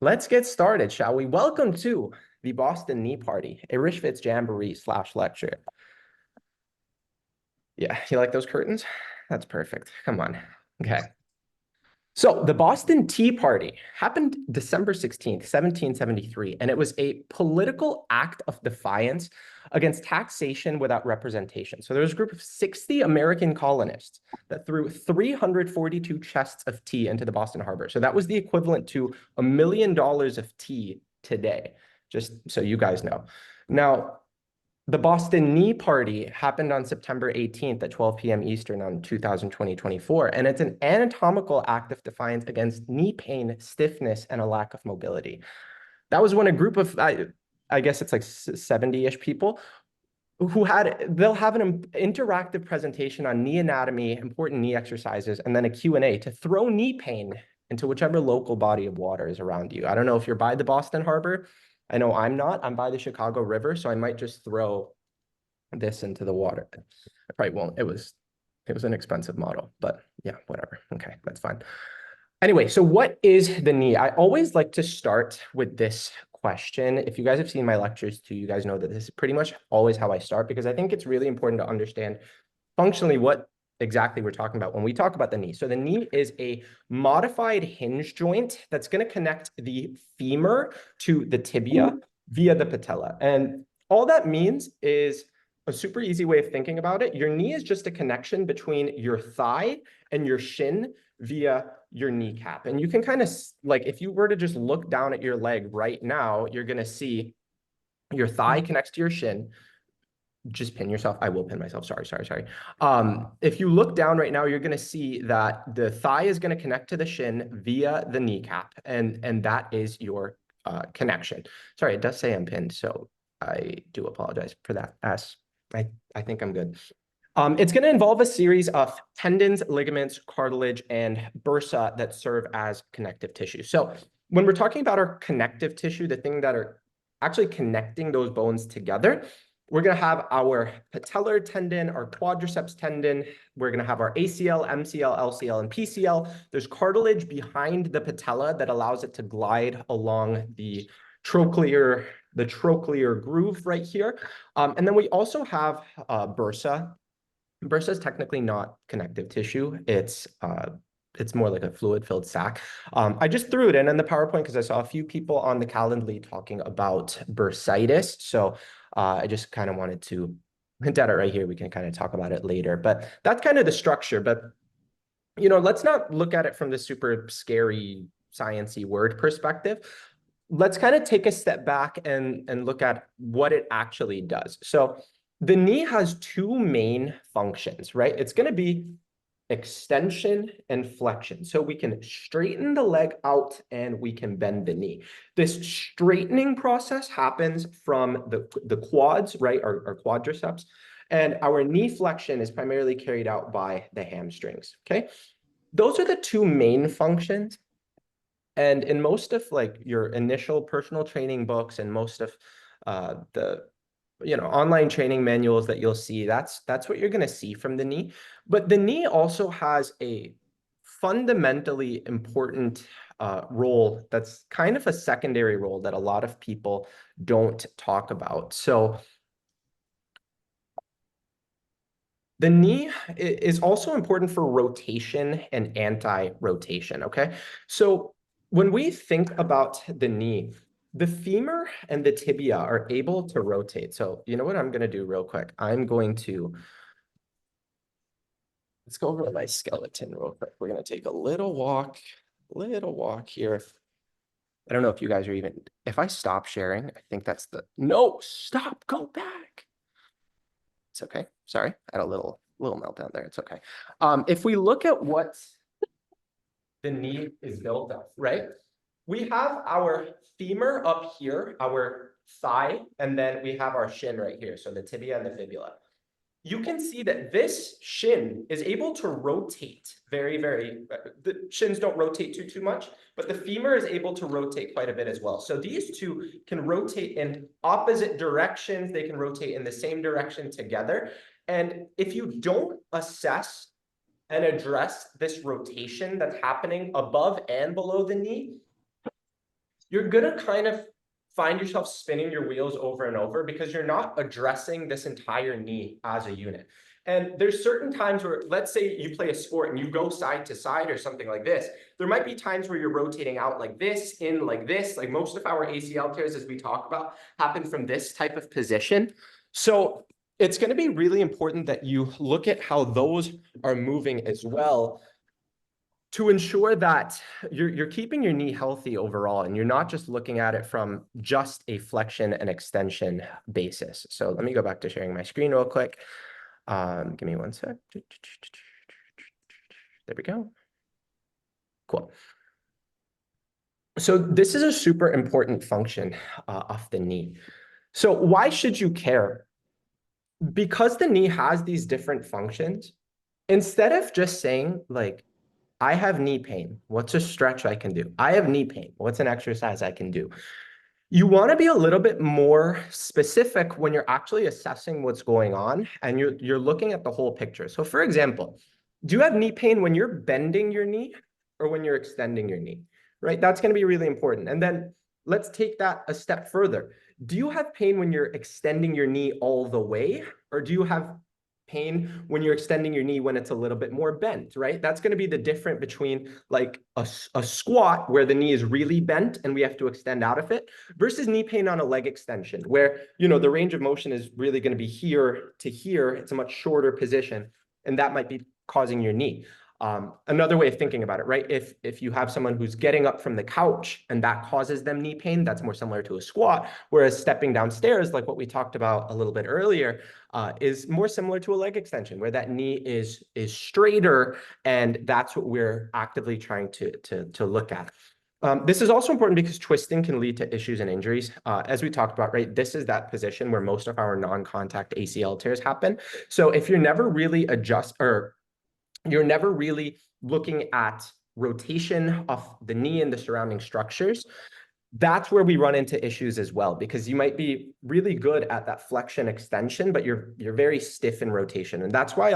Let's get started, shall we? Welcome to the Boston Knee Party, a Rich Fitz Jamboree / lecture. Yeah, you like those curtains? That's perfect. Come on. Okay. So the Boston Tea Party happened December 16th, 1773, and it was a political act of defiance against taxation without representation. So there was a group of 60 American colonists that threw 342 chests of tea into the Boston Harbor. So that was the equivalent to $1 million of tea today, just so you guys know. Now, the Boston Knee Party happened on September 18th at 12 p.m. Eastern on 2024, and it's an anatomical act of defiance against knee pain, stiffness, and a lack of mobility. That was when a group of, I guess it's like 70-ish people they'll have an interactive presentation on knee anatomy, important knee exercises, and then a Q&A to throw knee pain into whichever local body of water is around you. I don't know if you're by the Boston Harbor. I know I'm not. I'm by the Chicago River, so I might just throw this into the water. I probably won't. It was an expensive model, but yeah, whatever. Okay, that's fine. Anyway, so what is the knee? I always like to start with this question. If you guys have seen my lectures too, you guys know that this is pretty much always how I start because I think it's really important to understand functionally what exactly we're talking about when we talk about the knee. So the knee is a modified hinge joint that's going to connect the femur to the tibia via the patella. And all that means is a super easy way of thinking about it. Your knee is just a connection between your thigh and your shin via your kneecap. And you can kind of like, if you were to just look down at your leg right now, you're going to see your thigh connects to your shin. Just pin yourself. I will pin myself. Sorry. If you look down right now, you're going to see that the thigh is going to connect to the shin via the kneecap, and that is your connection. Sorry, it does say I'm pinned, so I do apologize for that. I think I'm good. It's going to involve a series of tendons, ligaments, cartilage, and bursa that serve as connective tissue. So when we're talking about our connective tissue, the thing that are actually connecting those bones together, we're going to have our patellar tendon, our quadriceps tendon. We're going to have our ACL, MCL, LCL, and PCL. There's cartilage behind the patella that allows it to glide along the trochlear groove right here. And then we also have bursa. Bursa is technically not connective tissue. It's more like a fluid-filled sac. I just threw it in the PowerPoint because I saw a few people on the Calendly talking about bursitis. So I just kind of wanted to hint at it right here. We can kind of talk about it later. But that's kind of the structure. But, let's not look at it from the super scary, sciencey word perspective. Let's kind of take a step back and look at what it actually does. So the knee has two main functions, right? It's going to be extension and flexion. So we can straighten the leg out and we can bend the knee. This straightening process happens from the quads, right? Our quadriceps. And our knee flexion is primarily carried out by the hamstrings, okay? Those are the two main functions. And in most of like your initial personal training books and most of the online training manuals that you'll see, that's what you're going to see from the knee. But the knee also has a fundamentally important role that's kind of a secondary role that a lot of people don't talk about. So the knee is also important for rotation and anti-rotation, okay? So when we think about the knee, the femur and the tibia are able to rotate. So you know what I'm going to do real quick? Let's go over my skeleton real quick. We're going to take a little walk here. I don't know if you guys are even, if I stop sharing, I think that's no, stop, go back. It's okay. Sorry, I had a little meltdown there. It's okay. If we look at what the knee is built of, right? We have our femur up here, our thigh, and then we have our shin right here. So the tibia and the fibula. You can see that this shin is able to rotate the shins don't rotate too much, but the femur is able to rotate quite a bit as well. So these two can rotate in opposite directions. They can rotate in the same direction together. And if you don't assess and address this rotation that's happening above and below the knee, you're gonna kind of find yourself spinning your wheels over and over because you're not addressing this entire knee as a unit. And there's certain times where, let's say you play a sport and you go side to side or something like this, there might be times where you're rotating out like this, in like this, like most of our ACL tears, as we talk about, happen from this type of position. So it's going to be really important that you look at how those are moving as well to ensure that you're keeping your knee healthy overall, and you're not just looking at it from just a flexion and extension basis. So let me go back to sharing my screen real quick. Give me one sec. There we go. Cool. So this is a super important function of the knee. So why should you care? Because the knee has these different functions, instead of just saying like, I have knee pain, what's a stretch I can do? I have knee pain, what's an exercise I can do? You want to be a little bit more specific when you're actually assessing what's going on, and you're looking at the whole picture. So for example, do you have knee pain when you're bending your knee or when you're extending your knee, right? That's going to be really important. And then let's take that a step further. Do you have pain when you're extending your knee all the way, or do you have pain when you're extending your knee when it's a little bit more bent, right? That's going to be the difference between like a squat where the knee is really bent and we have to extend out of it versus knee pain on a leg extension where, you know, the range of motion is really going to be here to here. It's a much shorter position, and that might be causing your knee. Another way of thinking about it, right? If you have someone who's getting up from the couch and that causes them knee pain, that's more similar to a squat. Whereas stepping downstairs, like what we talked about a little bit earlier, is more similar to a leg extension, where that knee is straighter, and that's what we're actively trying to look at. This is also important because twisting can lead to issues and injuries. As we talked about, right, this is that position where most of our non-contact ACL tears happen. So if you're never really you're never really looking at rotation of the knee and the surrounding structures, that's where we run into issues as well, because you might be really good at that flexion extension, but you're very stiff in rotation. And that's why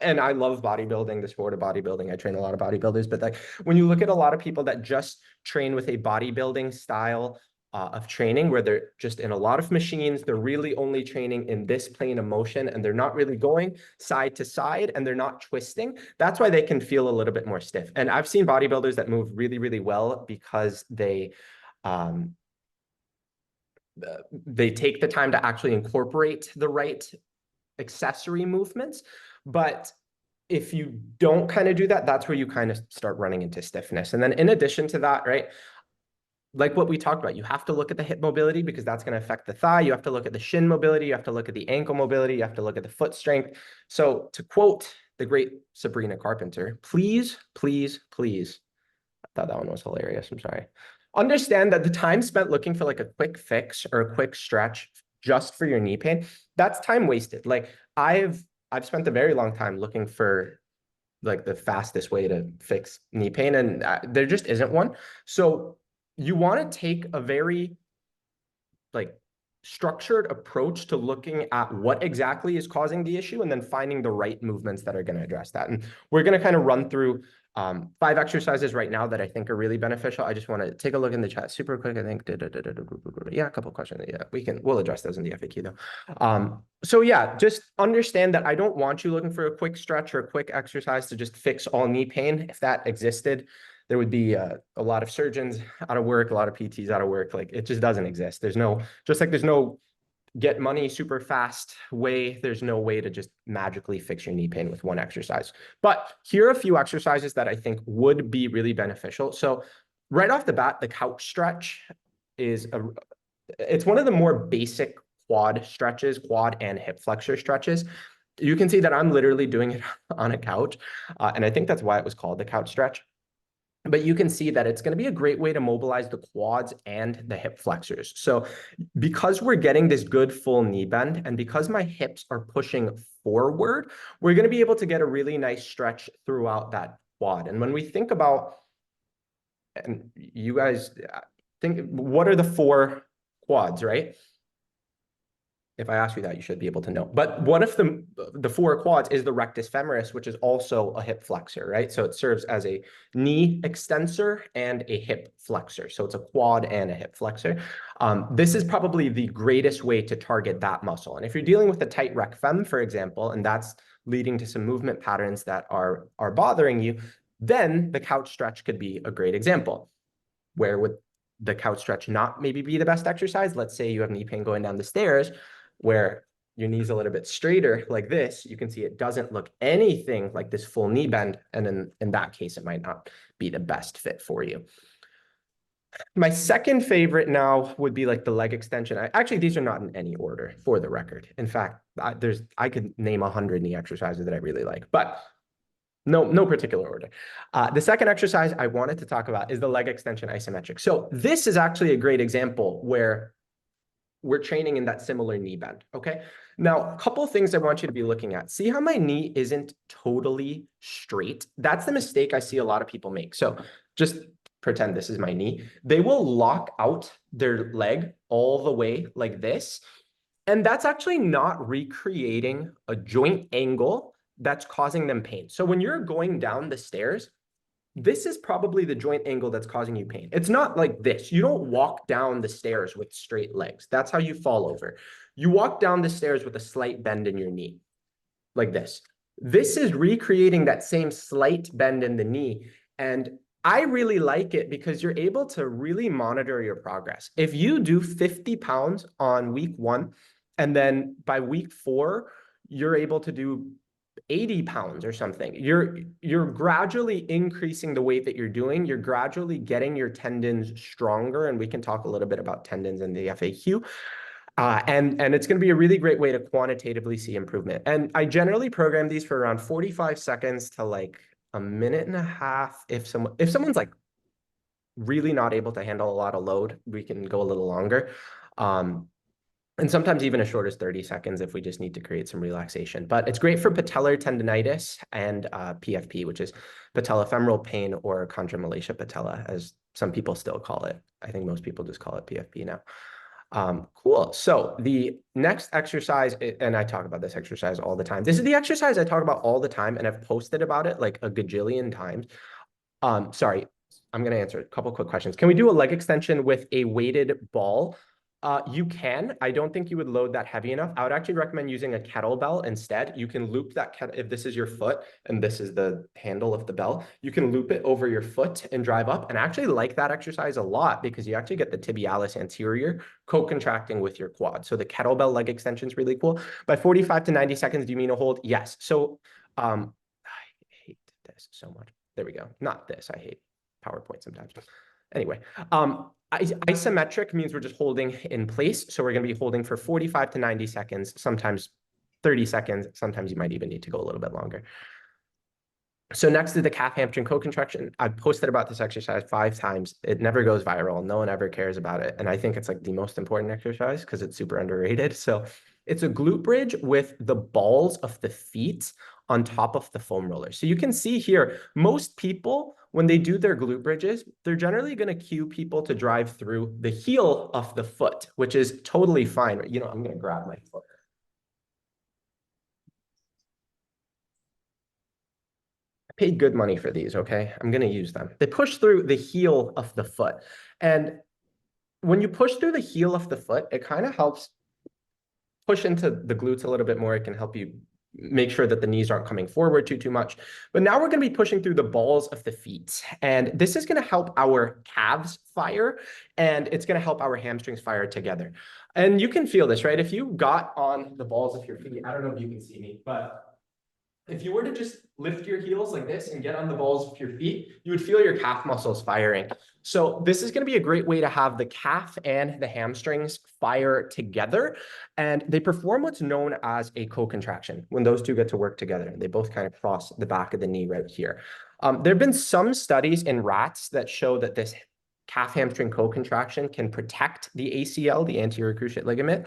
and I love bodybuilding, the sport of bodybuilding. I train a lot of bodybuilders, but like when you look at a lot of people that just train with a bodybuilding style of training, where they're just in a lot of machines, they're really only training in this plane of motion, and they're not really going side to side, and they're not twisting. That's why they can feel a little bit more stiff. And I've seen bodybuilders that move really, really well because they take the time to actually incorporate the right accessory movements. But if you don't kind of do that, that's where you kind of start running into stiffness. And then in addition to that, right, like what we talked about, you have to look at the hip mobility because that's going to affect the thigh. You have to look at the shin mobility. You have to look at the ankle mobility. You have to look at the foot strength. So to quote the great Sabrina Carpenter, please, please, please. I thought that one was hilarious. I'm sorry. Understand that the time spent looking for like a quick fix or a quick stretch just for your knee pain, that's time wasted. Like I've spent a very long time looking for like the fastest way to fix knee pain, and there just isn't one. So you want to take a very like structured approach to looking at what exactly is causing the issue and then finding the right movements that are going to address that. And we're going to kind of run through 5 exercises right now that I think are really beneficial. I just want to take a look in the chat super quick. I think, yeah, a couple of questions. Yeah, we'll address those in the FAQ though. So yeah, just understand that I don't want you looking for a quick stretch or a quick exercise to just fix all knee pain. If that existed, there would be a lot of surgeons out of work, a lot of PTs out of work. Like it just doesn't exist. There's no get money super fast way. There's no way to just magically fix your knee pain with one exercise. But here are a few exercises that I think would be really beneficial. So right off the bat, the couch stretch it's one of the more basic quad stretches, quad and hip flexor stretches. You can see that I'm literally doing it on a couch. And I think that's why it was called the couch stretch. But you can see that it's going to be a great way to mobilize the quads and the hip flexors. So because we're getting this good full knee bend, and because my hips are pushing forward, we're going to be able to get a really nice stretch throughout that quad. And when we think about, and you guys think, what are the 4 quads, right? If I ask you that, you should be able to know. But one of the four quads is the rectus femoris, which is also a hip flexor, right? So it serves as a knee extensor and a hip flexor. So it's a quad and a hip flexor. This is probably the greatest way to target that muscle. And if you're dealing with a tight rec fem, for example, and that's leading to some movement patterns that are bothering you, then the couch stretch could be a great example. Where would the couch stretch not maybe be the best exercise? Let's say you have knee pain going down the stairs, where your knee's a little bit straighter like this. You can see it doesn't look anything like this full knee bend. And in that case, it might not be the best fit for you. My second favorite now would be like the leg extension. Actually, these are not in any order for the record. In fact, I could name 100 knee exercises that I really like, but no particular order. The second exercise I wanted to talk about is the leg extension isometric. So this is actually a great example where we're training in that similar knee bend, okay? Now, a couple of things I want you to be looking at. See how my knee isn't totally straight? That's the mistake I see a lot of people make. So just pretend this is my knee. They will lock out their leg all the way like this. And that's actually not recreating a joint angle that's causing them pain. So when you're going down the stairs, this is probably the joint angle that's causing you pain. It's not like this. You don't walk down the stairs with straight legs. That's how you fall over. You walk down the stairs with a slight bend in your knee, like this. This is recreating that same slight bend in the knee. And I really like it because you're able to really monitor your progress. If you do 50 pounds on week 1, and then by week 4, you're able to do 80 pounds or something, you're gradually increasing the weight that you're doing. You're gradually getting your tendons stronger. And we can talk a little bit about tendons in the FAQ. And it's going to be a really great way to quantitatively see improvement. And I generally program these for around 45 seconds to like a minute and a half. If someone's like really not able to handle a lot of load, we can go a little longer. And sometimes even as short as 30 seconds if we just need to create some relaxation. But it's great for patellar tendonitis and PFP, which is patellofemoral pain, or chondromalacia patella, as some people still call it. I think most people just call it PFP now. Cool. So the next exercise, and I talk about this exercise all the time. This is the exercise I talk about all the time, and I've posted about it like a gajillion times. Sorry, I'm going to answer a couple quick questions. Can we do a leg extension with a weighted ball? You can. I don't think you would load that heavy enough. I would actually recommend using a kettlebell instead. You can loop that if this is your foot and this is the handle of the bell, you can loop it over your foot and drive up. And I actually like that exercise a lot because you actually get the tibialis anterior co-contracting with your quad. So the kettlebell leg extension is really cool. By 45 to 90 seconds, do you mean a hold? Yes. So I hate this so much. There we go. Not this. I hate PowerPoint sometimes. Anyway, isometric means we're just holding in place. So we're going to be holding for 45 to 90 seconds, sometimes 30 seconds. Sometimes you might even need to go a little bit longer. So next is the calf hamstring co-contraction. I've posted about this exercise 5 times. It never goes viral. No one ever cares about it. And I think it's like the most important exercise because it's super underrated. So it's a glute bridge with the balls of the feet on top of the foam roller. So you can see here, most people, when they do their glute bridges, they're generally going to cue people to drive through the heel of the foot, which is totally fine. You know, I'm going to grab my foot. I paid good money for these, okay? I'm going to use them. They push through the heel of the foot. And when you push through the heel of the foot, it kind of helps push into the glutes a little bit more. It can help you make sure that the knees aren't coming forward too much. But now we're going to be pushing through the balls of the feet. And this is going to help our calves fire, and it's going to help our hamstrings fire together. And you can feel this, right? If you got on the balls of your feet, I don't know if you can see me, but if you were to just lift your heels like this and get on the balls of your feet, you would feel your calf muscles firing. So this is going to be a great way to have the calf and the hamstrings fire together. And they perform what's known as a co-contraction when those two get to work together. They both kind of cross the back of the knee right here. There have been some studies in rats that show that this calf hamstring co-contraction can protect the ACL, the anterior cruciate ligament.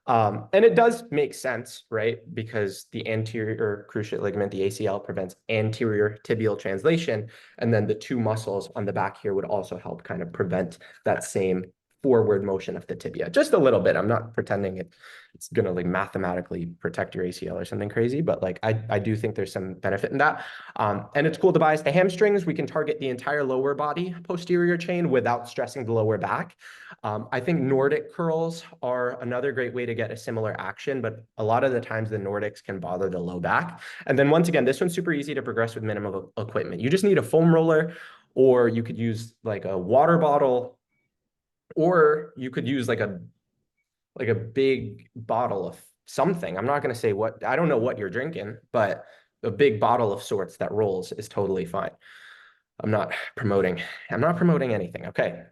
And it does make sense, right? Because the anterior cruciate ligament, the ACL, prevents anterior tibial translation. And then the two muscles on the back here would also help kind of prevent that same forward motion of the tibia, just a little bit. I'm not pretending it's going to like mathematically protect your ACL or something crazy, but like I do think there's some benefit in that. And it's cool to bias the hamstrings. We can target the entire lower body posterior chain without stressing the lower back. I think Nordic curls are another great way to get a similar action, but a lot of the times the Nordics can bother the low back. And then once again, this one's super easy to progress with minimal equipment. You just need a foam roller, or you could use like a water bottle, or you could use like a big bottle of something. I'm not going to say what, I don't know what you're drinking, but a big bottle of sorts that rolls is totally fine. I'm not promoting anything. Okay.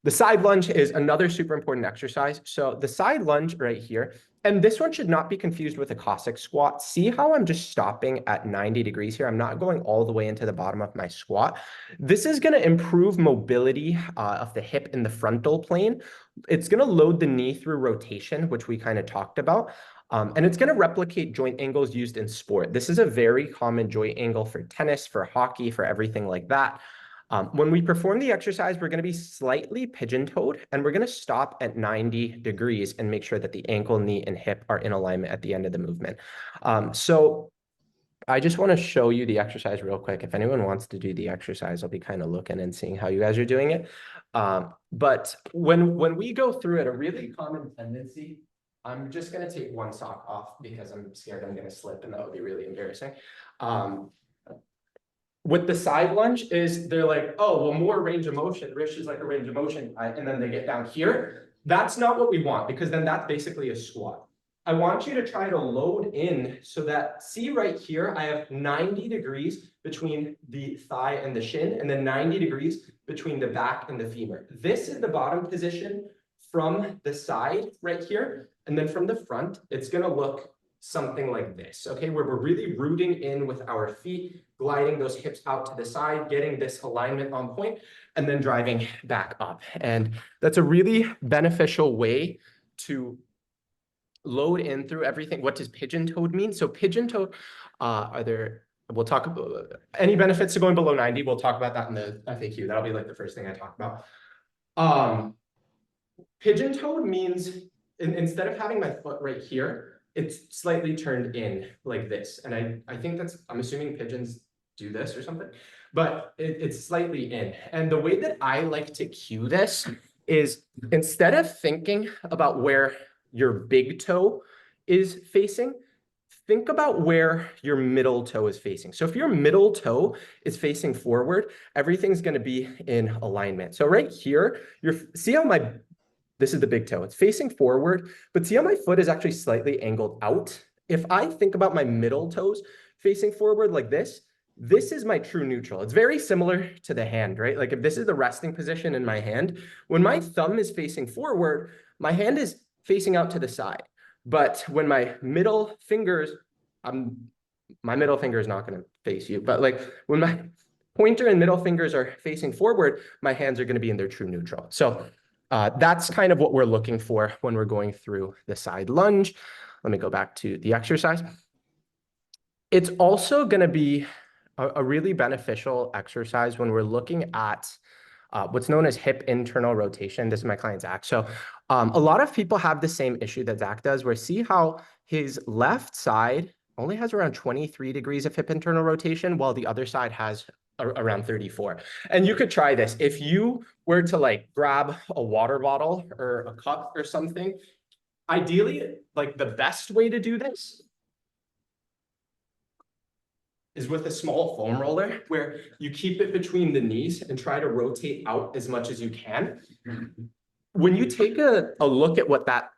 The side lunge is another super important exercise. So the side lunge right here, and this one should not be confused with a Cossack squat. See how I'm just stopping at 90 degrees here? I'm not going all the way into the bottom of my squat. This is going to improve mobility of the hip in the frontal plane. It's going to load the knee through rotation, which we kind of talked about. And it's going to replicate joint angles used in sport. This is a very common joint angle for tennis, for hockey, for everything like that. When we perform the exercise, we're going to be slightly pigeon-toed, and we're going to stop at 90 degrees and make sure that the ankle, knee, and hip are in alignment at the end of the movement. So I just want to show you the exercise real quick. If anyone wants to do the exercise, I'll be kind of looking and seeing how you guys are doing it. But when we go through it, a really common tendency, I'm just going to take one sock off because I'm scared I'm going to slip, and that would be really embarrassing. With the side lunge is they're like, oh, well, more range of motion. Rish is like a range of motion. And then they get down here. That's not what we want, because then that's basically a squat. I want you to try to load in so that, see right here, I have 90 degrees between the thigh and the shin, and then 90 degrees between the back and the femur. This is the bottom position from the side right here. And then from the front, it's going to look something like this, okay, where we're really rooting in with our feet, gliding those hips out to the side, getting this alignment on point, and then driving back up. And that's a really beneficial way to load in through everything. What does pigeon-toed mean? So pigeon-toed, we'll talk about any benefits to going below 90. We'll talk about that in the FAQ. That'll be like the first thing I talk about. Pigeon-toed means instead of having my foot right here, it's slightly turned in like this. And I think I'm assuming pigeons do this or something, but it's slightly in. And the way that I like to cue this is, instead of thinking about where your big toe is facing, think about where your middle toe is facing. So if your middle toe is facing forward, everything's going to be in alignment. So right here, see how this is the big toe. It's facing forward, but see how my foot is actually slightly angled out? If I think about my middle toes facing forward like this is my true neutral. It's very similar to the hand, right? Like if this is the resting position in my hand, when my thumb is facing forward, my hand is facing out to the side. But when my middle fingers, my middle finger is not going to face you, but like when my pointer and middle fingers are facing forward, my hands are going to be in their true neutral. So that's kind of what we're looking for when we're going through the side lunge. Let me go back to the exercise. It's also going to be a really beneficial exercise when we're looking at what's known as hip internal rotation. This is my client, Zach. So a lot of people have the same issue that Zach does, where see how his left side only has around 23 degrees of hip internal rotation, while the other side has around 34. And you could try this. If you were to like grab a water bottle or a cup or something, ideally, like the best way to do this is with a small foam roller, where you keep it between the knees and try to rotate out as much as you can. When you take a look at what that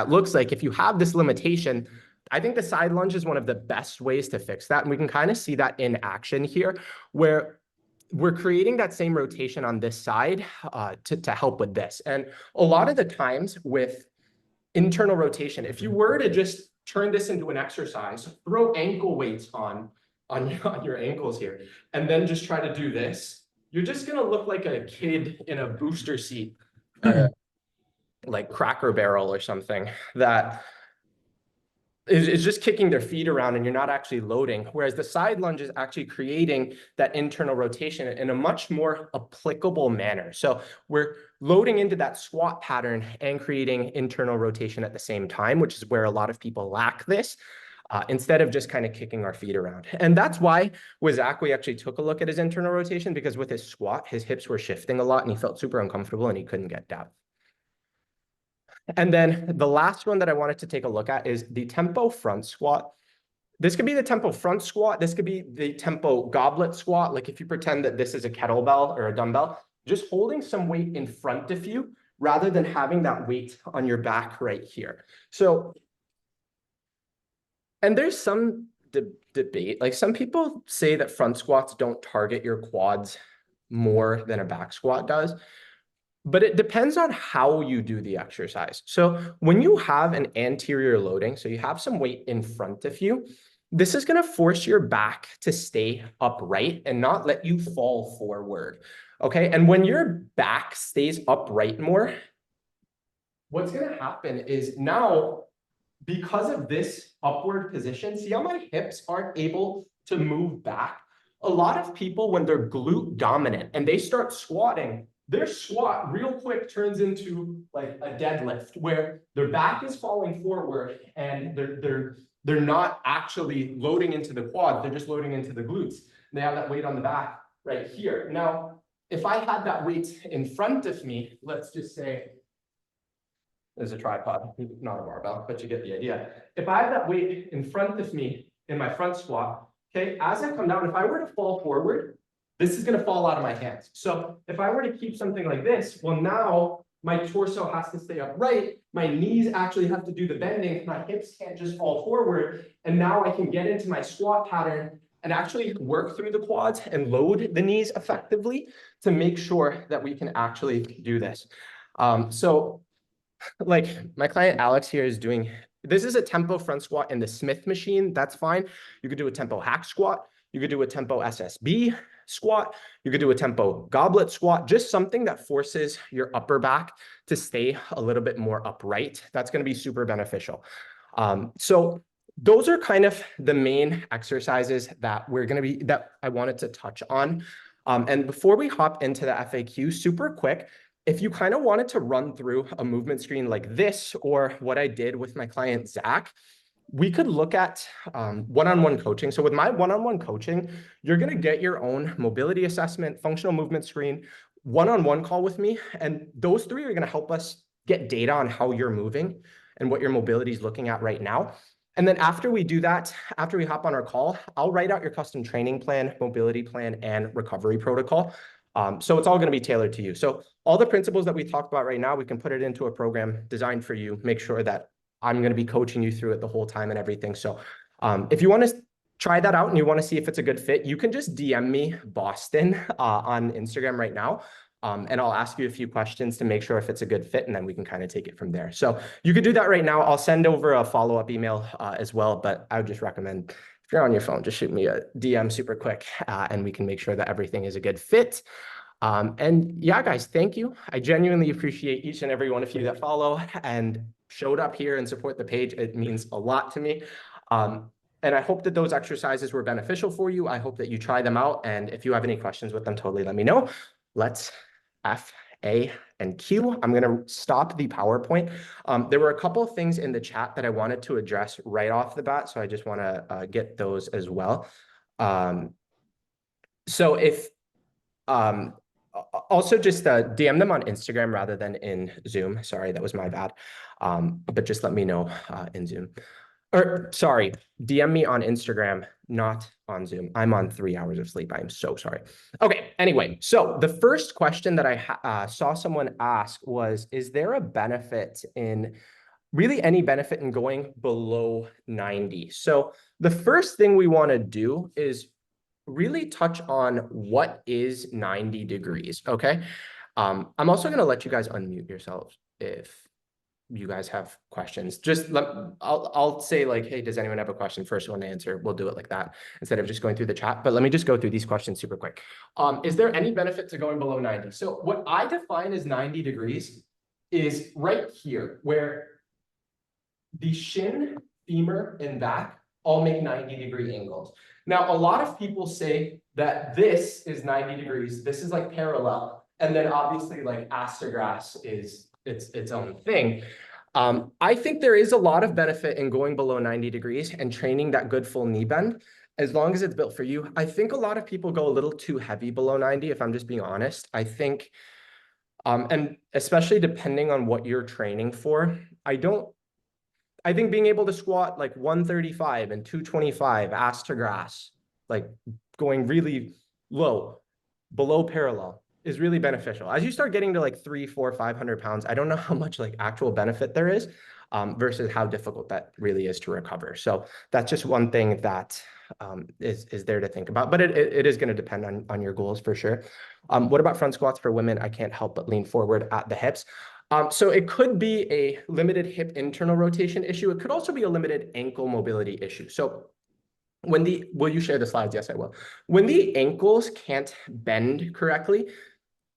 looks like, if you have this limitation, I think the side lunge is one of the best ways to fix that. And we can kind of see that in action here, where we're creating that same rotation on this side to help with this. And a lot of the times with internal rotation, if you were to just turn this into an exercise, throw ankle weights on your ankles here, and then just try to do this, you're just going to look like a kid in a booster seat, like Cracker Barrel or something, that is just kicking their feet around and you're not actually loading. Whereas the side lunge is actually creating that internal rotation in a much more applicable manner. So we're loading into that squat pattern and creating internal rotation at the same time, which is where a lot of people lack this. Instead of just kind of kicking our feet around. And that's why with Zach, we actually took a look at his internal rotation, because with his squat, his hips were shifting a lot and he felt super uncomfortable and he couldn't get depth. And then the last one that I wanted to take a look at is the tempo front squat. This could be the tempo front squat. This could be the tempo goblet squat. Like if you pretend that this is a kettlebell or a dumbbell, just holding some weight in front of you rather than having that weight on your back right here. So, and there's some debate, like some people say that front squats don't target your quads more than a back squat does. But it depends on how you do the exercise. So when you have an anterior loading, so you have some weight in front of you, this is going to force your back to stay upright and not let you fall forward. Okay. And when your back stays upright more, what's going to happen is now, because of this upward position, see how my hips aren't able to move back? A lot of people, when they're glute dominant and they start squatting, their squat real quick turns into like a deadlift where their back is falling forward and they're not actually loading into the quad, they're just loading into the glutes. They have that weight on the back right here. Now, if I had that weight in front of me, let's just say there's a tripod, not a barbell, but you get the idea. If I have that weight in front of me in my front squat, okay, as I come down, if I were to fall forward, this is going to fall out of my hands. So if I were to keep something like this, well, now my torso has to stay upright. My knees actually have to do the bending. My hips can't just fall forward. And now I can get into my squat pattern and actually work through the quads and load the knees effectively to make sure that we can actually do this. So like my client Alex here is doing, this is a tempo front squat in the Smith machine. That's fine. You could do a tempo hack squat. You could do a tempo SSB squat. You could do a tempo goblet squat, just something that forces your upper back to stay a little bit more upright. That's going to be super beneficial. So those are kind of the main exercises that that I wanted to touch on. And before we hop into the FAQ, super quick, if you kind of wanted to run through a movement screen like this, or what I did with my client, Zach, we could look at one-on-one coaching. So with my one-on-one coaching, you're going to get your own mobility assessment, functional movement screen, one-on-one call with me. And those three are going to help us get data on how you're moving and what your mobility is looking at right now. And then after we do that, after we hop on our call, I'll write out your custom training plan, mobility plan, and recovery protocol. So it's all going to be tailored to you. So all the principles that we talked about right now, we can put it into a program designed for you, make sure that I'm going to be coaching you through it the whole time and everything. So if you want to try that out and you want to see if it's a good fit, you can just DM me Boston on Instagram right now. And I'll ask you a few questions to make sure if it's a good fit, and then we can kind of take it from there. So you could do that right now. I'll send over a follow-up email as well, but I would just recommend, if you're on your phone, just shoot me a DM super quick and we can make sure that everything is a good fit. And yeah, guys, thank you. I genuinely appreciate each and every one of you that follow and showed up here and support the page. It means a lot to me. And I hope that those exercises were beneficial for you. I hope that you try them out. And if you have any questions with them, totally let me know. Let's F, A, and Q. I'm going to stop the PowerPoint. There were a couple of things in the chat that I wanted to address right off the bat. So I just want to get those as well. So if also just DM them on Instagram rather than in Zoom. Sorry, that was my bad. But just let me know in Zoom. Or sorry, DM me on Instagram, not on Zoom. I'm on 3 hours of sleep. I'm so sorry. Okay, anyway, so the first question that I saw someone ask was, is there a benefit in, really any benefit in going below 90? So the first thing we want to do is really touch on what is 90 degrees, okay? I'm also going to let you guys unmute yourselves if you guys have questions. Just I'll say like, hey, does anyone have a question? First one to answer, we'll do it like that instead of just going through the chat. But let me just go through these questions super quick. Is there any benefit to going below 90? So what I define as 90 degrees is right here where the shin femur, and back all make 90-degree angles. Now, a lot of people say that this is 90 degrees. This is like parallel. And then obviously like astergas is its own thing. I think there is a lot of benefit in going below 90 degrees and training that good full knee bend, as long as it's built for you. I think a lot of people go a little too heavy below 90, if I'm just being honest. I think, and especially depending on what you're training for, I think being able to squat like 135 and 225 ass to grass, like going really low, below parallel, is really beneficial. As you start getting to like 300, 400, 500 pounds, I don't know how much like actual benefit there is versus how difficult that really is to recover. So that's just one thing that is there to think about, but it is going to depend on your goals for sure. What about front squats for women? I can't help but lean forward at the hips. So it could be a limited hip internal rotation issue. It could also be a limited ankle mobility issue. So will you share the slides? Yes, I will. When the ankles can't bend correctly,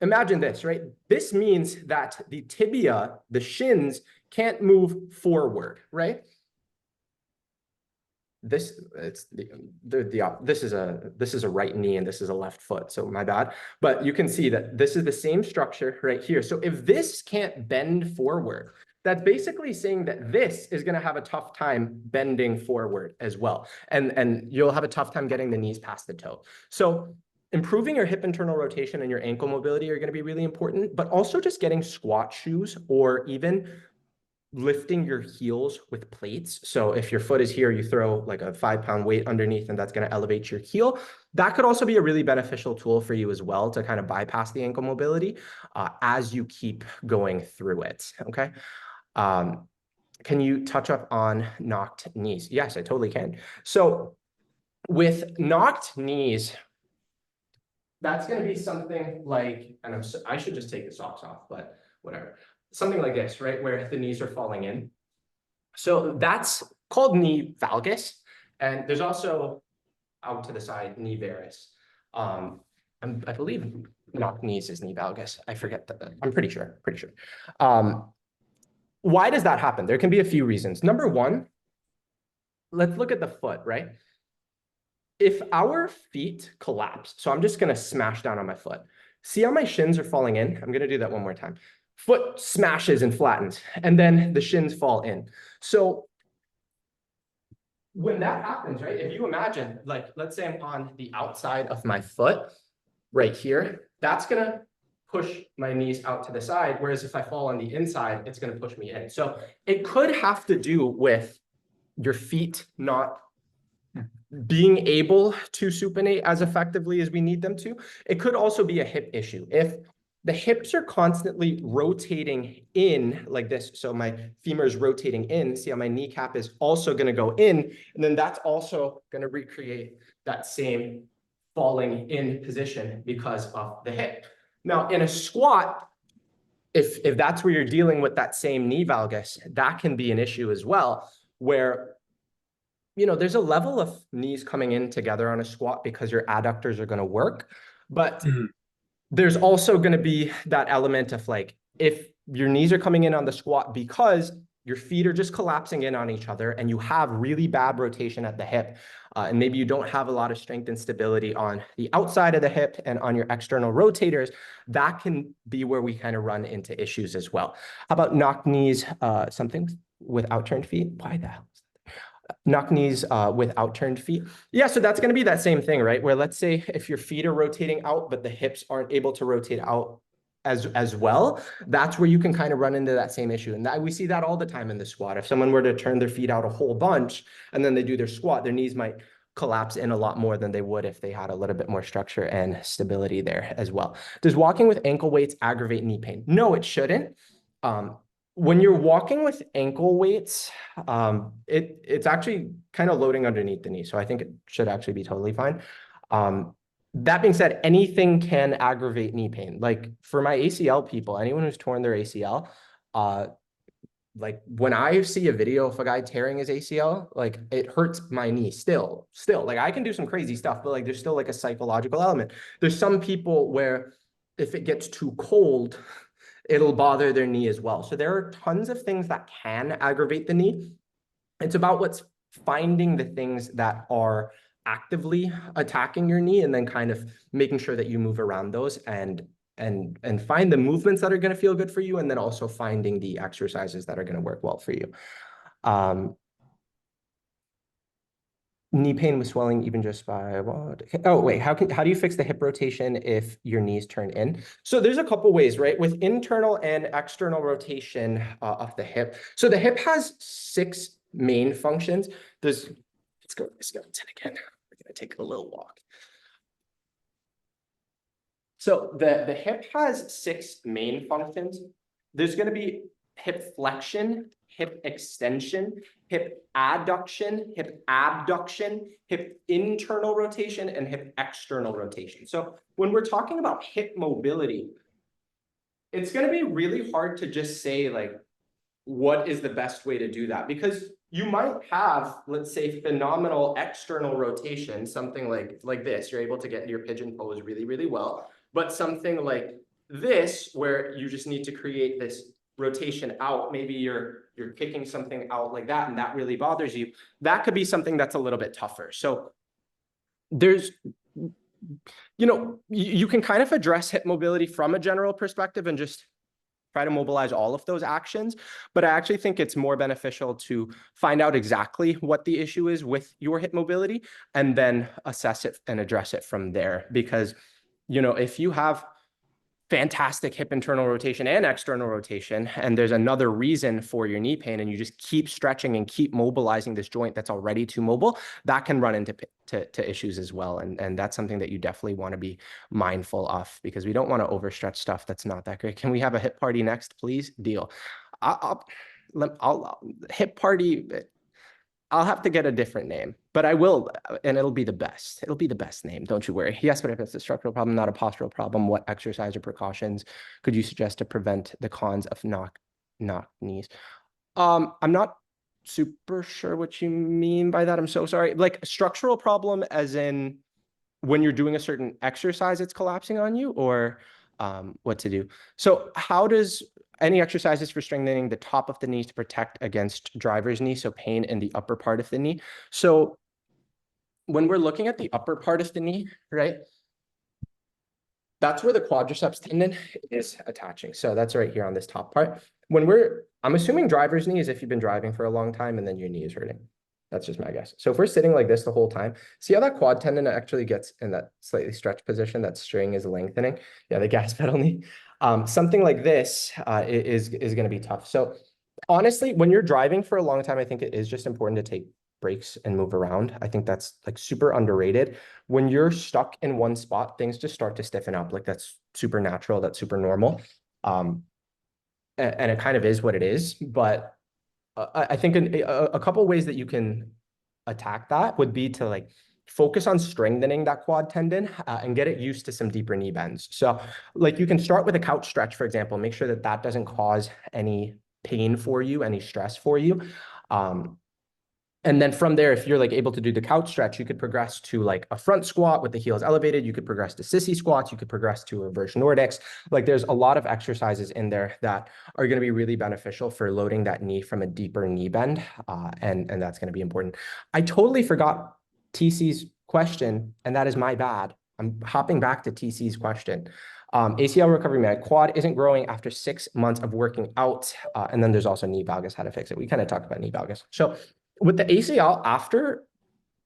imagine this, right? This means that the tibia, the shins, can't move forward, right? This is a right knee and this is a left foot, so my bad. But you can see that this is the same structure right here. So if this can't bend forward, that's basically saying that this is going to have a tough time bending forward as well, and you'll have a tough time getting the knees past the toe. So improving your hip internal rotation and your ankle mobility are going to be really important, but also just getting squat shoes or even lifting your heels with plates. So if your foot is here, you throw like a 5-pound weight underneath and that's going to elevate your heel. That could also be a really beneficial tool for you as well to kind of bypass the ankle mobility as you keep going through it. Okay. Can you touch up on knocked knees? Yes, I totally can. So with knocked knees, that's going to be something like, and I should just take the socks off, but whatever. Something like this, right? Where the knees are falling in. So that's called knee valgus. And there's also out to the side, knee varus. I believe knocked knees is knee valgus. I forget that. I'm pretty sure. Why does that happen? There can be a few reasons. Number one, let's look at the foot, right? If our feet collapse, so I'm just going to smash down on my foot. See how my shins are falling in? I'm going to do that one more time. Foot smashes and flattens, and then the shins fall in. So when that happens, right, if you imagine, like, let's say I'm on the outside of my foot right here, that's going to push my knees out to the side. Whereas if I fall on the inside, it's going to push me in. So it could have to do with your feet not being able to supinate as effectively as we need them to. It could also be a hip issue. If the hips are constantly rotating in like this, so my femur is rotating in, see how my kneecap is also going to go in, and then that's also going to recreate that same falling in position because of the hip. Now, in a squat, if that's where you're dealing with that same knee valgus, that can be an issue as well, where there's a level of knees coming in together on a squat because your adductors are going to work, but there's also going to be that element of like, if your knees are coming in on the squat because your feet are just collapsing in on each other and you have really bad rotation at the hip, and maybe you don't have a lot of strength and stability on the outside of the hip and on your external rotators, that can be where we kind of run into issues as well. How about knock knees, something with outturned feet? Why the hell? Knock knees with outturned feet. Yeah, so that's going to be that same thing, right? Where let's say if your feet are rotating out, but the hips aren't able to rotate out as well, that's where you can kind of run into that same issue. And we see that all the time in the squat. If someone were to turn their feet out a whole bunch and then they do their squat, their knees might collapse in a lot more than they would if they had a little bit more structure and stability there as well. Does walking with ankle weights aggravate knee pain? No, it shouldn't. When you're walking with ankle weights, it's actually kind of loading underneath the knee. So I think it should actually be totally fine. That being said, anything can aggravate knee pain. Like for my ACL people, anyone who's torn their ACL, like when I see a video of a guy tearing his ACL, like it hurts my knee still, like I can do some crazy stuff, but like there's still like a psychological element. There's some people where if it gets too cold, it'll bother their knee as well. So there are tons of things that can aggravate the knee. It's about what's finding the things that are actively attacking your knee and then kind of making sure that you move around those and find the movements that are going to feel good for you, and then also finding the exercises that are going to work well for you. Knee pain with swelling even just by what? Oh, wait, how do you fix the hip rotation if your knees turn in? So there's a couple ways, right? With internal and external rotation of the hip. So the hip has 6 main functions. Let's go to the skeleton again. We're gonna take a little walk. So the hip has 6 main functions. There's going to be hip flexion, hip extension, hip adduction, hip abduction, hip internal rotation, and hip external rotation. So when we're talking about hip mobility, it's going to be really hard to just say like, what is the best way to do that? Because you might have, let's say, phenomenal external rotation, something like this. You're able to get into your pigeon pose really, really well. But something like this, where you just need to create this rotation out, maybe you're kicking something out like that, and that really bothers you. That could be something that's a little bit tougher. So there's, you can kind of address hip mobility from a general perspective and just try to mobilize all of those actions. But I actually think it's more beneficial to find out exactly what the issue is with your hip mobility and then assess it and address it from there. Because, if you have fantastic hip internal rotation and external rotation, and there's another reason for your knee pain, and you just keep stretching and keep mobilizing this joint that's already too mobile, that can run into to issues as well. And that's something that you definitely want to be mindful of, because we don't want to overstretch stuff that's not that great. Can we have a hip party next, please? Deal. I'll hip party. I'll have to get a different name, but I will, and it'll be the best. It'll be the best name, don't you worry. Yes, but if it's a structural problem, not a postural problem, what exercise or precautions could you suggest to prevent the cons of knock knees? I'm not super sure what you mean by that. I'm so sorry. Like a structural problem as in when you're doing a certain exercise, it's collapsing on you, or what to do. So how does any exercises for strengthening the top of the knee to protect against driver's knee, so pain in the upper part of the knee? So when we're looking at the upper part of the knee, right, that's where the quadriceps tendon is attaching. So that's right here on this top part. I'm assuming driver's knee is if you've been driving for a long time and then your knee is hurting. That's just my guess. So if we're sitting like this the whole time, see how that quad tendon actually gets in that slightly stretched position, that string is lengthening. Yeah, the gas pedal knee. Something like this is going to be tough. So honestly, when you're driving for a long time, I think it is just important to take breaks and move around. I think that's like super underrated. When you're stuck in one spot, things just start to stiffen up. Like that's super natural. That's super normal. And it kind of is what it is. But I think a couple ways that you can attack that would be to like focus on strengthening that quad tendon and get it used to some deeper knee bends. So like you can start with a couch stretch, for example, make sure that that doesn't cause any pain for you, any stress for you. And then from there, if you're like able to do the couch stretch, you could progress to like a front squat with the heels elevated. You could progress to sissy squats. You could progress to reverse Nordics. Like there's a lot of exercises in there that are going to be really beneficial for loading that knee from a deeper knee bend. And that's going to be important. I totally forgot TC's question, and that is my bad. I'm hopping back to TC's question. ACL recovery, my quad isn't growing after 6 months of working out. And then there's also knee valgus, how to fix it. We kind of talked about knee valgus. So with the ACL, after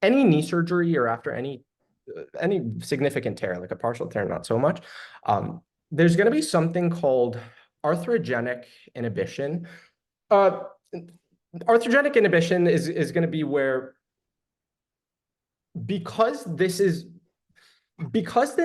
any knee surgery or after any significant tear, like a partial tear, not so much, there's going to be something called arthrogenic inhibition. Arthrogenic inhibition is going to be where, because the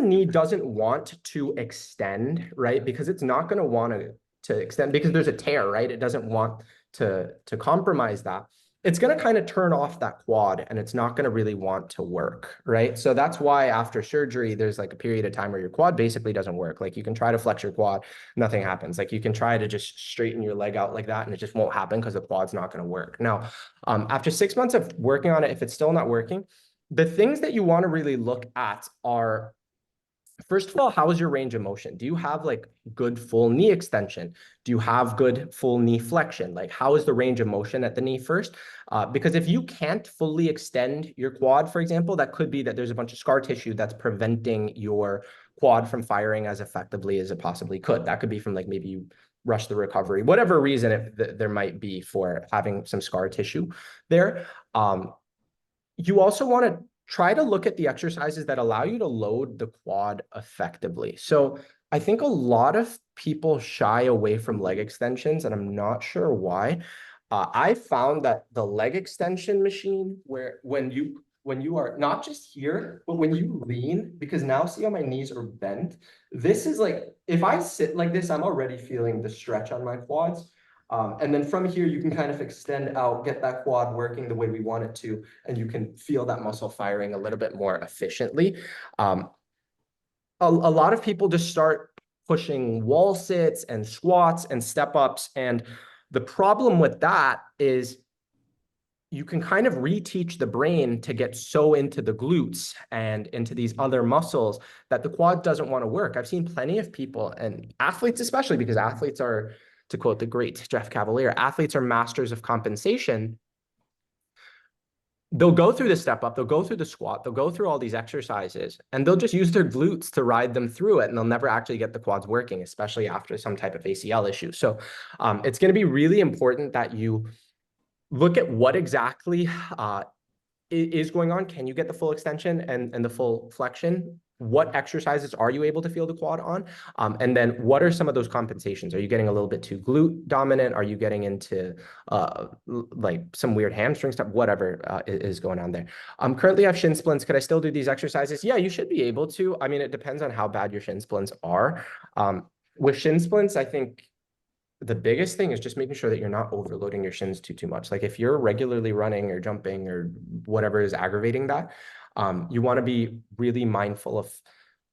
knee doesn't want to extend, right? Because it's not going to want to extend because there's a tear, right? It doesn't want to compromise that. It's going to kind of turn off that quad and it's not going to really want to work, right? So that's why after surgery, there's like a period of time where your quad basically doesn't work. Like you can try to flex your quad, nothing happens. Like you can try to just straighten your leg out like that and it just won't happen because the quad's not going to work. Now, after 6 months of working on it, if it's still not working, the things that you want to really look at are First of all, how is your range of motion? Do you have like good full knee extension? Do you have good full knee flexion? Like, how is the range of motion at the knee first? Because if you can't fully extend your quad, for example, that could be that there's a bunch of scar tissue that's preventing your quad from firing as effectively as it possibly could. That could be from like maybe you rush the recovery, whatever reason there might be for having some scar tissue there. You also want to try to look at the exercises that allow you to load the quad effectively. So I think a lot of people shy away from leg extensions, and I'm not sure why. I found that the leg extension machine, where when you are not just here, but when you lean, because now see how my knees are bent. This is like, if I sit like this, I'm already feeling the stretch on my quads. And then from here, you can kind of extend out, get that quad working the way we want it to, and you can feel that muscle firing a little bit more efficiently. A lot of people just start pushing wall sits and squats and step ups. And the problem with that is you can kind of reteach the brain to get so into the glutes and into these other muscles that the quad doesn't want to work. I've seen plenty of people, and athletes especially, because athletes are, to quote the great Jeff Cavaliere, athletes are masters of compensation. They'll go through the step up, they'll go through the squat, they'll go through all these exercises, and they'll just use their glutes to ride them through it, and they'll never actually get the quads working, especially after some type of ACL issue. So it's going to be really important that you look at what exactly is going on. Can you get the full extension and the full flexion? What exercises are you able to feel the quad on? And then what are some of those compensations? Are you getting a little bit too glute dominant? Are you getting into like some weird hamstring stuff? Whatever is going on there. Currently I have shin splints. Could I still do these exercises? Yeah, you should be able to. I mean, it depends on how bad your shin splints are. With shin splints, I think the biggest thing is just making sure that you're not overloading your shins too much. Like if you're regularly running or jumping or whatever is aggravating that, you want to be really mindful of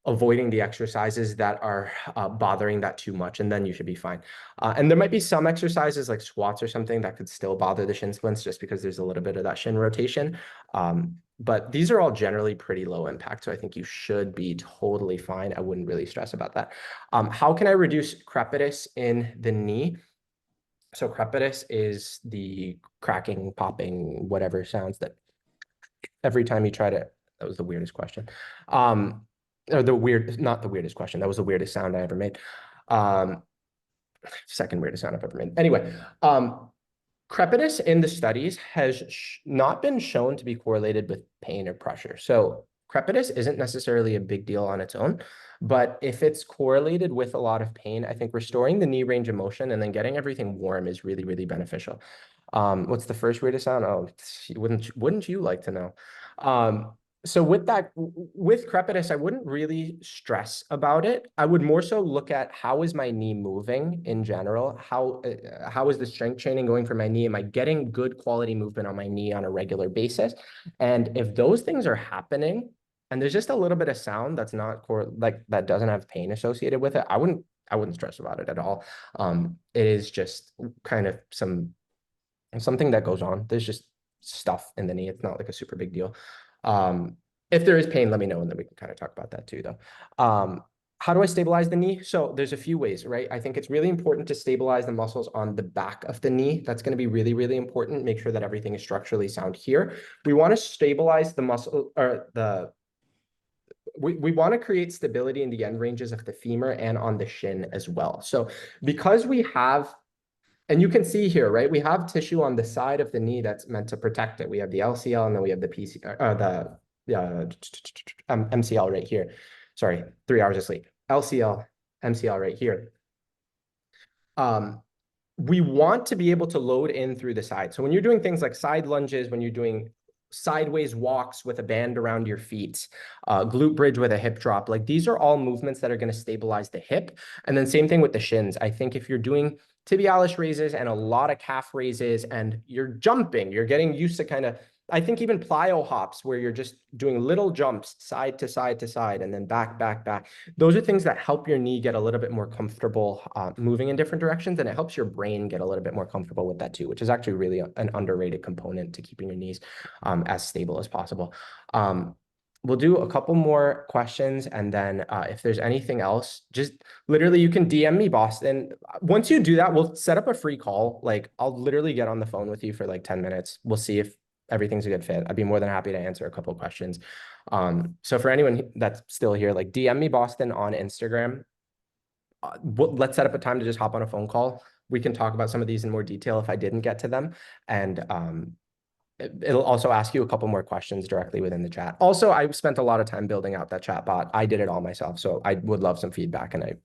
avoiding the exercises that are bothering that too much, and then you should be fine. And there might be some exercises like squats or something that could still bother the shin splints just because there's a little bit of that shin rotation. But these are all generally pretty low impact, so I think you should be totally fine. I wouldn't really stress about that. How can I reduce crepitus in the knee? So crepitus is the cracking, popping, whatever sounds that every time you try to, that was the weirdest question. Or not the weirdest question. That was the weirdest sound I ever made. Second weirdest sound I've ever made. Anyway, crepitus in the studies has not been shown to be correlated with pain or pressure. So crepitus isn't necessarily a big deal on its own, but if it's correlated with a lot of pain, I think restoring the knee range of motion and then getting everything warm is really, really beneficial. What's the first weirdest sound? Oh, wouldn't you like to know? So with crepitus, I wouldn't really stress about it. I would more so look at how is my knee moving in general? How is the strength training going for my knee? Am I getting good quality movement on my knee on a regular basis? And if those things are happening, and there's just a little bit of sound that's not like that doesn't have pain associated with it, I wouldn't stress about it at all. It is just kind of something that goes on. There's just stuff in the knee. It's not like a super big deal. If there is pain, let me know, and then we can kind of talk about that too, though. How do I stabilize the knee? So there's a few ways, right? I think it's really important to stabilize the muscles on the back of the knee. That's going to be really, really important. Make sure that everything is structurally sound here. We want to stabilize the muscle or we want to create stability in the end ranges of the femur and on the shin as well. So because we have, and you can see here, right? We have tissue on the side of the knee that's meant to protect it. We have the LCL and then we have the MCL right here. Sorry, 3 hours of sleep. LCL, MCL right here. We want to be able to load in through the side. So when you're doing things like side lunges, when you're doing sideways walks with a band around your feet, glute bridge with a hip drop, like these are all movements that are going to stabilize the hip. And then same thing with the shins. I think if you're doing tibialis raises and a lot of calf raises and you're jumping, you're getting used to kind of, I think even plyo hops where you're just doing little jumps side to side to side and then back, back, back. Those are things that help your knee get a little bit more comfortable moving in different directions. And it helps your brain get a little bit more comfortable with that too, which is actually really an underrated component to keeping your knees as stable as possible. we'll do a couple more questions, and then if there's anything else, just literally you can DM me, Boston. Once you do that, we'll set up a free call. Like I'll literally get on the phone with you for like 10 minutes. We'll see if everything's a good fit. I'd be more than happy to answer a couple of questions. So for anyone that's still here, like DM me, Boston, on Instagram. Let's set up a time to just hop on a phone call. We can talk about some of these in more detail if I didn't get to them. And it'll also ask you a couple more questions directly within the chat. Also, I spent a lot of time building out that chat bot. I did it all myself, so I would love some feedback. And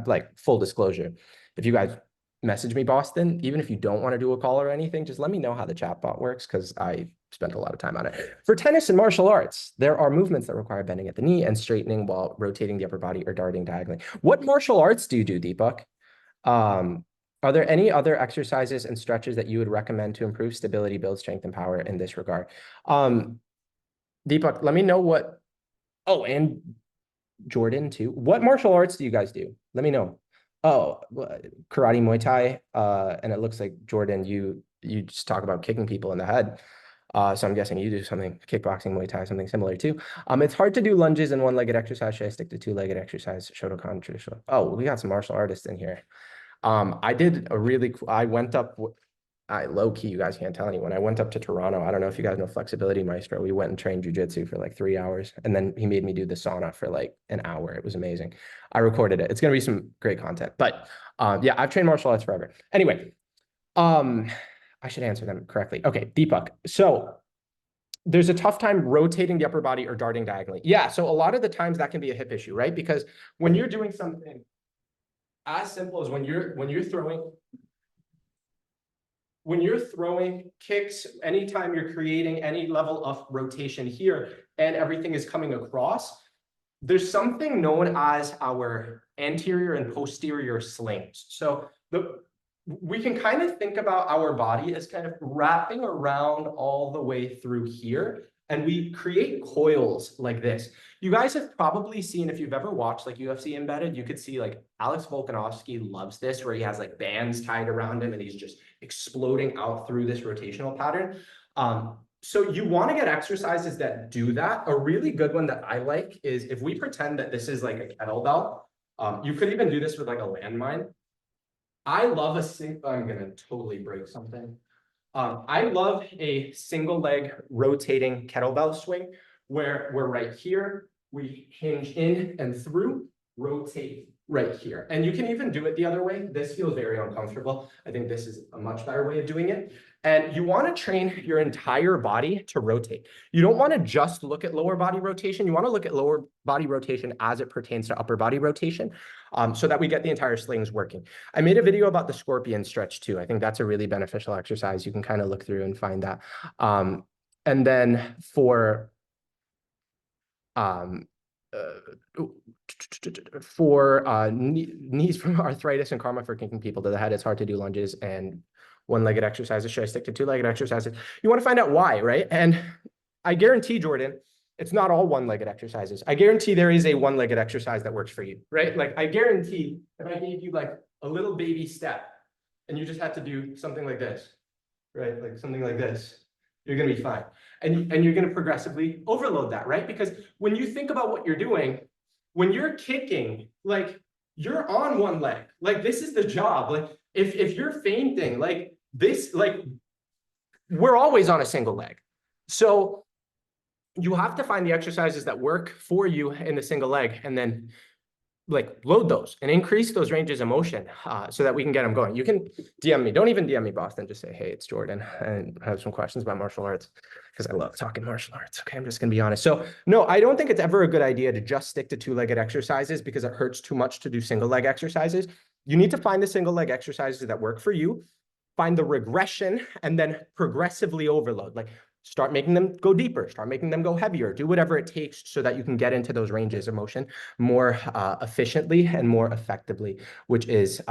like full disclosure, if you guys message me, Boston, even if you don't want to do a call or anything, just let me know how the chat bot works, because I spent a lot of time on it. For tennis and martial arts, there are movements that require bending at the knee and straightening while rotating the upper body or darting diagonally. What martial arts do you do, Deepak? Are there any other exercises and stretches that you would recommend to improve stability, build strength, and power in this regard? Deepak, let me know what. Oh, and Jordan too. What martial arts do you guys do? Let me know. Oh, karate, Muay Thai. And it looks like Jordan, you just talk about kicking people in the head. So I'm guessing you do something, kickboxing, Muay Thai, something similar too. It's hard to do lunges and one-legged exercise. Should I stick to two-legged exercise? Shotokan traditional. Oh, we got some martial artists in here. I did a really cool, I went up, low key, you guys can't tell anyone. I went up to Toronto. I don't know if you guys know Flexibility Maestro. We went and trained jujitsu for like 3 hours. And then he made me do the sauna for like an hour. It was amazing. I recorded it. It's going to be some great content. But yeah, I've trained martial arts forever. Anyway, I should answer them correctly. Okay, Deepak. So there's a tough time rotating the upper body or darting diagonally. Yeah, so a lot of the times that can be a hip issue, right? Because when you're doing something as simple as when you're throwing kicks, anytime you're creating any level of rotation here and everything is coming across, there's something known as our anterior and posterior slings. So we can kind of think about our body as kind of wrapping around all the way through here, and we create coils like this. You guys have probably seen, if you've ever watched like UFC Embedded, you could see like Alex Volkanovski loves this, where he has like bands tied around him and he's just exploding out through this rotational pattern. So you want to get exercises that do that. A really good one that I like is if we pretend that this is like a kettlebell. You could even do this with like a landmine. I love I'm gonna totally break something. I love a single leg rotating kettlebell swing where we're right here, we hinge in and through, rotate right here. And you can even do it the other way. This feels very uncomfortable. I think this is a much better way of doing it. And you want to train your entire body to rotate. You don't want to just look at lower body rotation. You want to look at lower body rotation as it pertains to upper body rotation, so that we get the entire slings working. I made a video about the scorpion stretch too. I think that's a really beneficial exercise. You can kind of look through and find that. And then for knees from arthritis and karma for kicking people to the head, it's hard to do lunges and one-legged exercises. Should I stick to two-legged exercises? You want to find out why, right? And I guarantee, Jordan, it's not all one-legged exercises. I guarantee there is a one-legged exercise that works for you, right? Like I guarantee if I gave you like a little baby step and you just had to do something like this, right? Like something like this, you're going to be fine. And you're going to progressively overload that, right? Because when you think about what you're doing, when you're kicking, like you're on one leg, like this is the job. Like if you're feinting, like this, like we're always on a single leg. So you have to find the exercises that work for you in the single leg and then like load those and increase those ranges of motion so that we can get them going. You can DM me. Don't even DM me, Boston. Just say, hey, it's Jordan, and I have some questions about martial arts because I love talking martial arts. Okay, I'm just going to be honest. So no, I don't think it's ever a good idea to just stick to two-legged exercises because it hurts too much to do single leg exercises. You need to find the single leg exercises that work for you, find the regression, and then progressively overload. Like start making them go deeper, start making them go heavier, do whatever it takes so that you can get into those ranges of motion more efficiently and more effectively, which is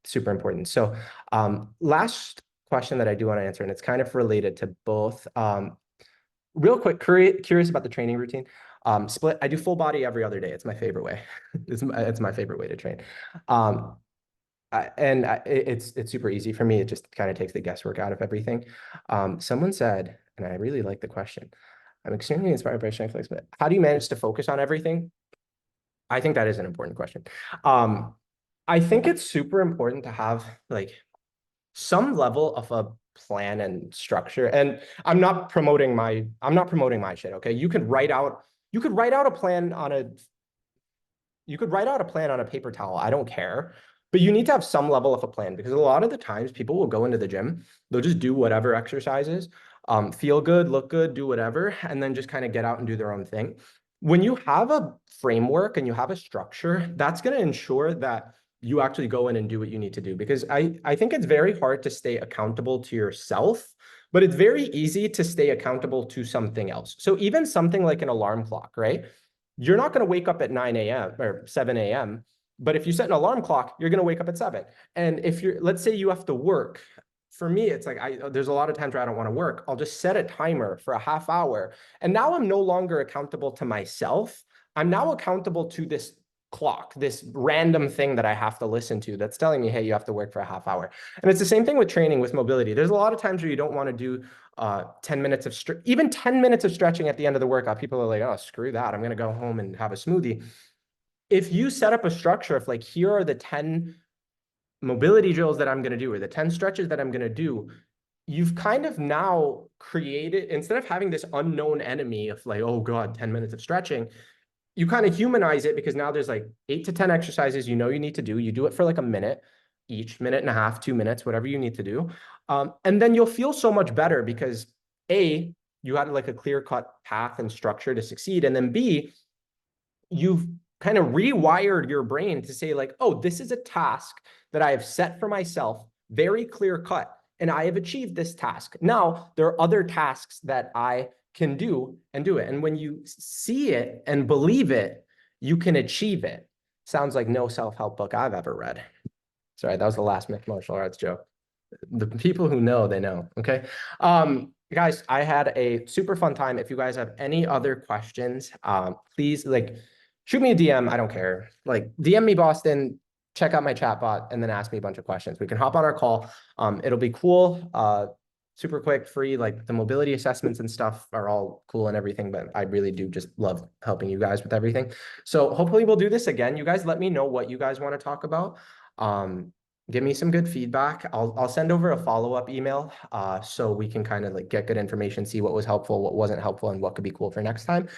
super important. So last question that I do want to answer, and it's kind of related to both. Real quick, curious about the training routine. Split, I do full body every other day. It's my favorite way. It's my favorite way to train. It's super easy for me. It just kind of takes the guesswork out of everything. Someone said, and I really like the question, I'm extremely inspired by strength flexibility. How do you manage to focus on everything? I think that is an important question. I think it's super important to have like some level of a plan and structure. And I'm not promoting my shit. Okay. You could write out a plan on a you could write out a plan on a paper towel. I don't care. But you need to have some level of a plan because a lot of the times people will go into the gym, they'll just do whatever exercises, feel good, look good, do whatever, and then just kind of get out and do their own thing. When you have a framework and you have a structure, that's going to ensure that you actually go in and do what you need to do. Because I think it's very hard to stay accountable to yourself, but it's very easy to stay accountable to something else. So even something like an alarm clock, right? You're not going to wake up at 9 a.m. or 7 a.m. But if you set an alarm clock, you're going to wake up at 7. And if let's say you have to work. For me, it's like there's a lot of times where I don't want to work. I'll just set a timer for a half hour. And now I'm no longer accountable to myself. I'm now accountable to this clock, this random thing that I have to listen to that's telling me, hey, you have to work for a half hour. And it's the same thing with training, with mobility. There's a lot of times where you don't want to do 10 minutes of even 10 minutes of stretching at the end of the workout. People are like, oh, screw that. I'm going to go home and have a smoothie. If you set up a structure of like, here are the 10 mobility drills that I'm going to do, or the 10 stretches that I'm going to do, you've kind of now created, instead of having this unknown enemy of like, oh God, 10 minutes of stretching, you kind of humanize it because now there's like 8 to 10 exercises you need to do. You do it for like a minute, each minute and a half, 2 minutes, whatever you need to do. And then you'll feel so much better because A, you had like a clear-cut path and structure to succeed. And then B, you've kind of rewired your brain to say like, oh, this is a task that I have set for myself, very clear cut, and I have achieved this task. Now, there are other tasks that I can do and do it. And when you see it and believe it, you can achieve it. Sounds like no self-help book I've ever read. Sorry, that was the last mixed martial arts joke. The people who know, they know. Okay. Guys, I had a super fun time. If you guys have any other questions, please like shoot me a DM. I don't care. Like DM me Boston, check out my chat bot, and then ask me a bunch of questions. We can hop on our call. It'll be cool. Super quick, free. Like the mobility assessments and stuff are all cool and everything, but I really do just love helping you guys with everything. So hopefully we'll do this again. You guys let me know what you guys want to talk about. Give me some good feedback. I'll send over a follow-up email so we can kind of like get good information, see what was helpful, what wasn't helpful, and what could be cool for next time.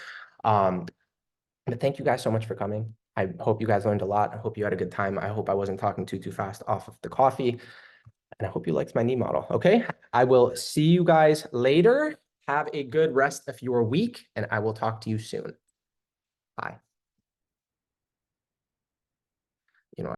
But thank you guys so much for coming. I hope you guys learned a lot. I hope you had a good time. I hope I wasn't talking too fast off of the coffee. And I hope you liked my knee model. Okay. I will see you guys later. Have a good rest of your week, and I will talk to you soon. Bye. You know.